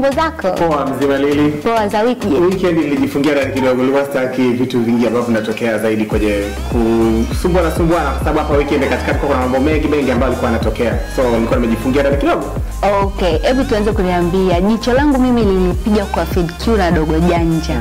mambo zako? Poa mzima Lili. Poa za wiki. Weekend nilijifungia ndani kidogo, nilistaki vitu vingi ambavyo vinatokea zaidi kwenye kusumbuana kwa sababu hapa weekend katikati kuna mambo mengi ambayo yalikuwa yanatokea. So nilikuwa nimejifungia ndani kidogo. Okay, hebu tuanze kuniambia. Jicho langu mimi lilipiga kwa FeedQ na Dogo Janja.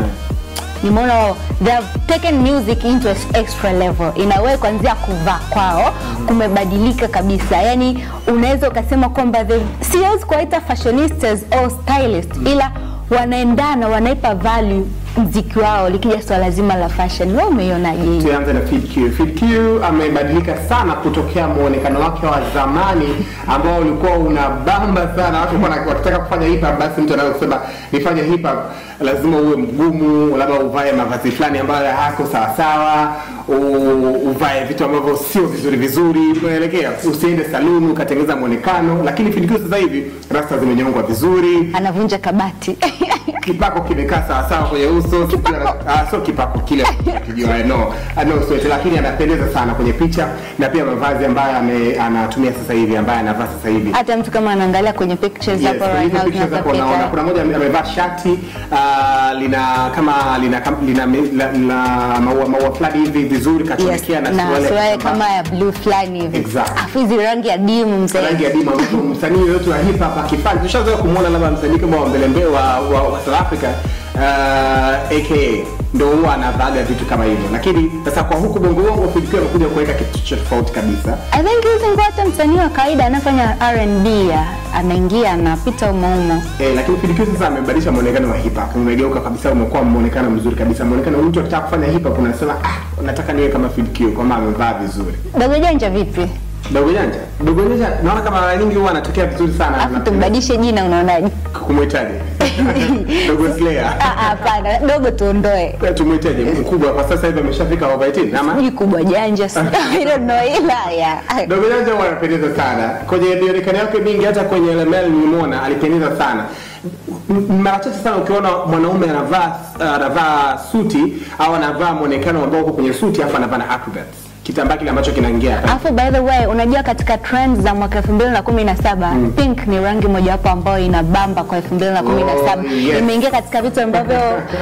Nimeona they have taken music into an extra level. Inawe kuanzia kuvaa kwao kumebadilika kabisa. Yani unaweza ukasema kwamba siwezi kuwaita fashionistas au stylists, ila wanaendana, wanaipa value mziki wao likija swala zima la fashion. Wewe umeionaje? Tuanze na FeedQ. FeedQ amebadilika sana kutokea muonekano wake wa zamani ambao ulikuwa unabamba sana. Watu wanataka kufanya hip hop, basi mtu anayosema nifanye hip hop lazima uwe mgumu, labda uvae mavazi fulani ambayo hako sawa sawa, uvae vitu ambavyo sio vizuri, unaelekea usiende saluni ukatengeneza muonekano. Lakini FeedQ sasa hivi rasta zimenyongwa vizuri, anavunja kabati. Kipako kimekaa sawa sawa kwenye uso, sio kipako kile kijua no sweat, lakini anapendeza sana kwenye picha na pia mavazi ambayo anatumia sasa hivi, ambaye anavaa sasa hivi. Hata mtu kama anaangalia kwenye pictures hapo right now tunapata kuna moja amevaa shati lina maua fulani hivi vizuri kachomekea na suruali kama ya blue fulani hivi. Afizi rangi ya dimu mzee. Rangi ya dimu ambapo msanii yote wa hip hop akifanya tushazoea kumuona labda msanii kama mbele wa South Africa aka ndo huwa anavaga vitu kama hivyo. Lakini sasa kwa huku bongo FeedQ amekuja kuweka kitu tofauti kabisa. I think hizo hata msanii wa kawaida anafanya R&B anaingia anapita umo. Lakini FeedQ sasa amebadilisha muonekano wa hip hop. Umegeuka kabisa, umekuwa muonekano mzuri kabisa. Muonekano mtu akitaka kufanya hip hop unasema nataka niwe kama FeedQ kwa maana amevaa vizuri. Dogo Janja vipi? Dogo Janja naona kama mara nyingi huwa anatokea vizuri sana. Hapo tumbadilishe jina unaonaje? Kumwitaje? Dogo Slayer. Hapana, Dogo tuondoe. Tumwitaje? Mkubwa kwa sasa hivi ameshafika over 18 ama? Ni kubwa Janja. I don't know ila Dogo Janja anapendeza sana. Kwenye muonekano wake mingi hata kwenye LML nimeona alipendeza sana. Mara chache sana ukiona mwanaume anavaa suti au anavaa muonekano ambao uko kwenye suti afa anavaa na acrobats. Kitambaa kile ambacho kinaingia. Alafu by the way, unajua katika trends za mwaka 2017, pink ni rangi moja hapo ambayo inabamba kwa 2017. Imeingia katika vitu ambavyo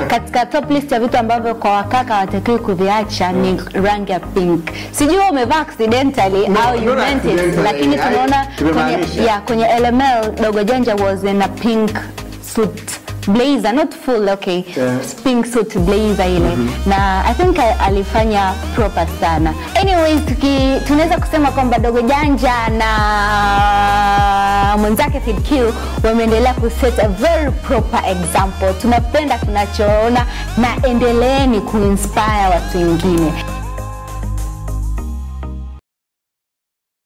katika top list ya vitu ambavyo kwa wakaka watakiwi kuviacha ni rangi ya pink. Sijui umevaa accidentally au you meant it, lakini tunaona kwenye LML Dogo Janja was in a pink suit. Blazer, not full, okay. Pink suit blazer ile. Na I think alifanya proper sana. Anyways, tunaweza kusema kwamba Dogo Janja na mwenzake FeedQ wameendelea kuset a very proper example. Tunapenda tunachoona na endeleeni kuinspire watu wengine.